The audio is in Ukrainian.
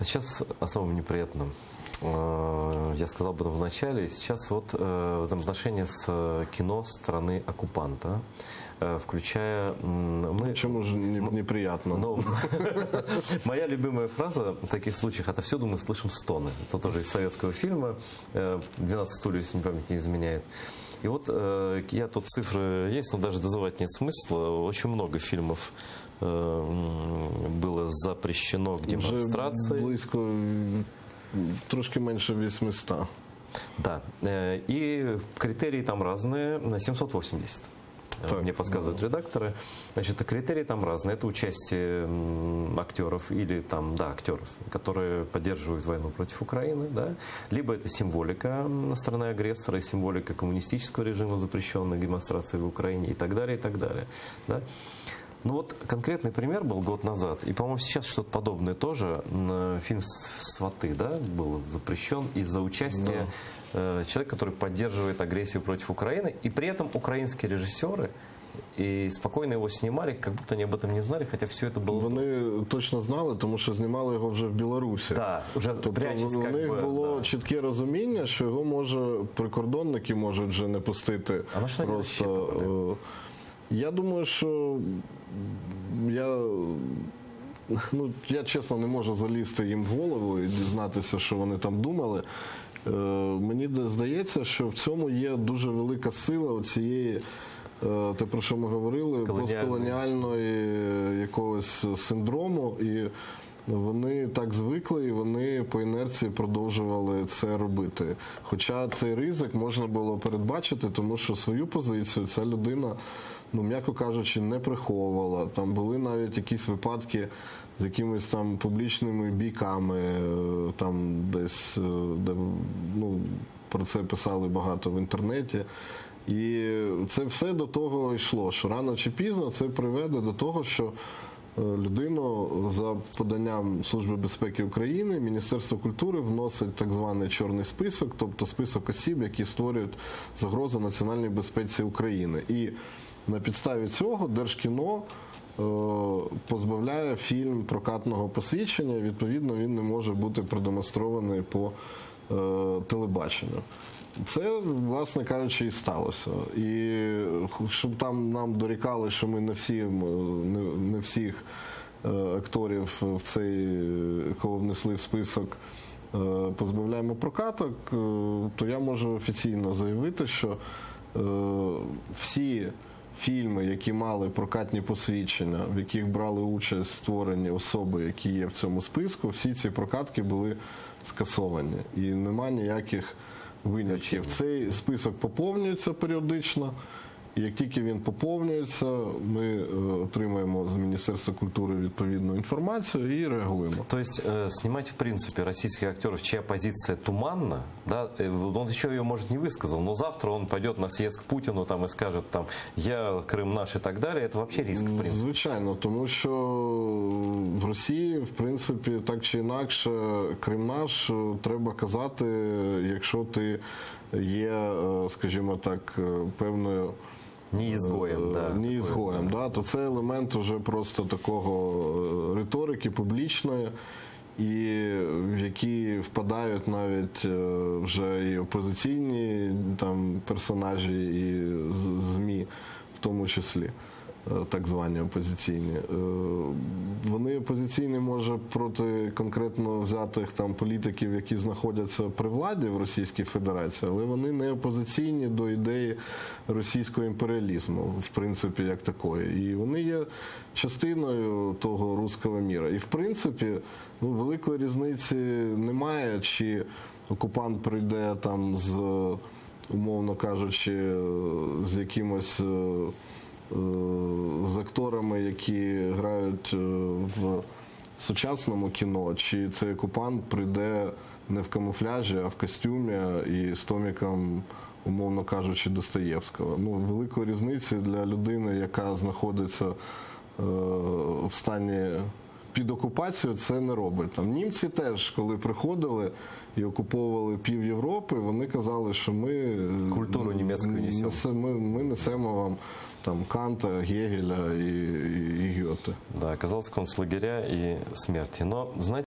Сейчас о самом неприятном. Я сказал об этом в начале. Сейчас вот взаимоотношения с кино страны оккупанта, включая... Почему же неприятно? Ну, моя любимая фраза в таких случаях: отовсюду мы слышим стоны. Это тоже из советского фильма «12 стульев», если память не изменяет. И вот я тут цифры есть, но даже дозывать нет смысла. Очень много фильмов было запрещено к демонстрации. Вже близько, трошки менше 800. Да. И критерии там разные. 780. Так, мне подсказывают редакторы. Значит, критерии там разные. Это участие актеров или там, да, актеров, которые поддерживают войну против Украины, да. Либо это символика страны агрессора, символика коммунистического режима, запрещенных демонстраций в Украине и так далее, и так далее. Да. Ну вот конкретный пример был год назад, и, по-моему, сейчас что-то подобное тоже. Фильм «Сваты», да, был запрещен из-за участия человека, который поддерживает агрессию против Украины, и при этом украинские режиссеры і спокійно його знімали, як будто вони об этом не знали, хоча все це було... Вони точно знали, тому що знімали його вже в Білорусі. Да, вже тобто у них було чітке розуміння, що його може, прикордонники можуть вже не пустити. А на що просто... Я думаю, що я чесно не можу залізти їм в голову і дізнатися, що вони там думали. Мені здається, що в цьому є дуже велика сила цієї, те, про що ми говорили, постколоніальної якогось синдрому, і вони так звикли, і вони по інерції продовжували це робити. Хоча цей ризик можна було передбачити, тому що свою позицію ця людина, м'яко кажучи, не приховувала. Там були навіть якісь випадки з якимись там публічними бійками, там десь, де, про це писали багато в інтернеті. І це все до того йшло, що рано чи пізно це приведе до того, що людину за поданням Служби безпеки України Міністерство культури вносить так званий чорний список, тобто список осіб, які створюють загрозу національній безпеці України. І на підставі цього Держкіно позбавляє фільм прокатного посвідчення, відповідно він не може бути продемонстрований по телебаченню. Це, власне кажучи, і сталося. І щоб там нам дорікали, що ми не всіх акторів в цей, кого внесли в список, позбавляємо прокаток, то я можу офіційно заявити, що всі фільми, які мали прокатні посвідчення, в яких брали участь створені особи, які є в цьому списку, всі ці прокатки були скасовані. І нема ніяких винятків. Цей список поповнюється періодично, і як тільки він поповнюється, ми отримаємо з Міністерства культури відповідну інформацію і реагуємо. То есть снимать, в принципе, российских актеров, чья позиция туманна, да, он еще ее, может, не высказал, но завтра он пойдет на съезд к Путину там, и скажет, там, я Крым наш и так далее, это вообще риск, в принципе. Звичайно, тому що в Росії, в принципі, так чи інакше, Крим наш треба казати, якщо ти є, скажімо так, певною не ізгоєм, да. Не ізгоєм, да, то це елемент уже просто такого риторики публічної, і в які впадають навіть вже і опозиційні там персонажі, і ЗМІ в тому числі, так звані опозиційні. Вони опозиційні, може, проти конкретно взятих там політиків, які знаходяться при владі в Російській Федерації, але вони не опозиційні до ідеї російського імперіалізму, в принципі, як такої. І вони є частиною того руського міра. І, в принципі, великої різниці немає, чи окупант прийде там з, умовно кажучи, з якимось з акторами, які грають в сучасному кіно, чи цей окупант прийде не в камуфляжі, а в костюмі і з томіком, умовно кажучи, Достоєвського. Великої різниці для людини, яка знаходиться в стані під окупацією, це не робить. Там німці теж, коли приходили і окуповували пів Європи, вони казали, що ми культуру німецьку несемо. Ми несемо вам там Канта, Гегеля и Гёте. Да, оказался концлагеря и смерти. Но, знаете,